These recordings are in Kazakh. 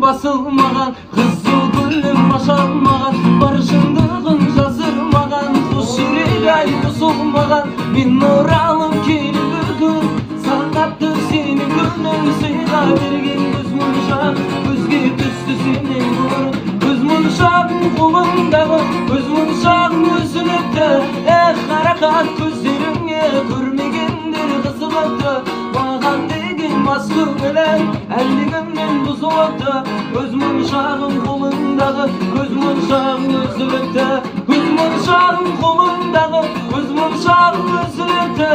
басылмаған, қызыл гүлім ашалмаған, бар шындығын жазылмаған, құс жүрек ай бұзылмаған. Мен оралып келіп бүгін, сағатты сенің гүлің сыйға берген. Көз мұншақ көзге түсті сенен бұрын, көз мұншағың қолыңдағы, көз мұншағың үзіліпті. Қарақат көздеріңе көрмегендер қызығыпты, маған деген мас көңілің әлдегімнен бұзылыпты. Көз мұншағың қолыңдағы, көз мұншағың үзіліпті. Көз мұншағың қолыңдағы, көз мұншағың үзіліпті.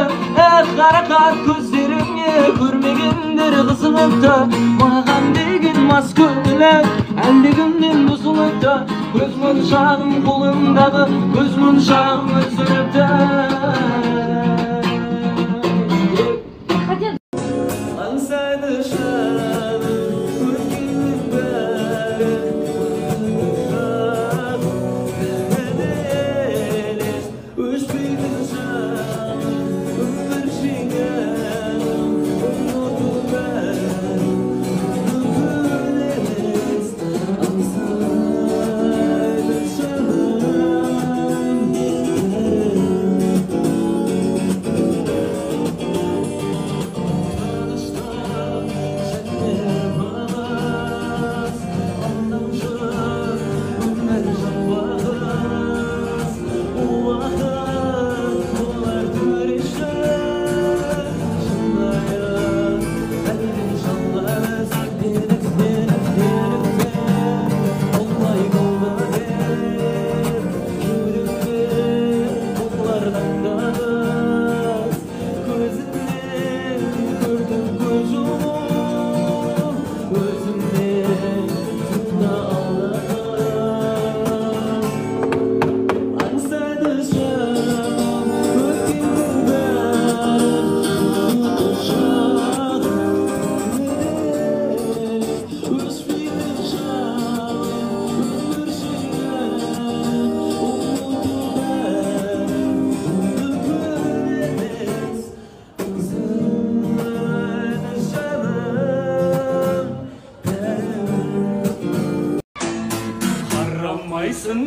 Қарақат көздеріңе көрмегендер қызығыпты, маған деген мас көңілің әлдегімнен бұзылыпты. Көз мұншағың қолыңдағы, көз мұншағың үзіліпті. Аңсайды шағын өткеннің бәрі, елес өшпейді жаным, өмір жеңем, ұмыту бәрі, өмір емес. Аңсайды шағын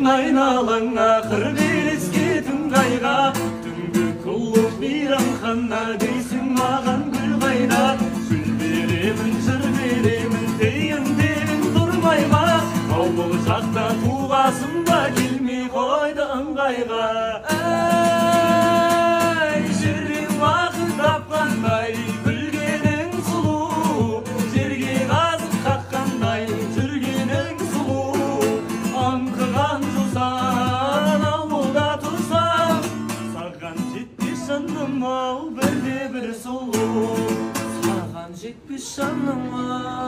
айналаңа қыр береске түн қайға, түнгі құлып мейрамхана дейсің маған гүл қайда. Гүл беремін, жыр беремін, дейін тұрмай ма, ауыл жақта туғасың ба, келмей қойды ыңғайға. Әй, жүрек уақыт тапқандай, күлгенің сұлу, жерге қазық қаққандай, жүргенің сұлу. Аңқыған жусан ауылда тұрсам, саған жетпес жаным ау, бірде бір сұлу. Саған жетпес жаным ау.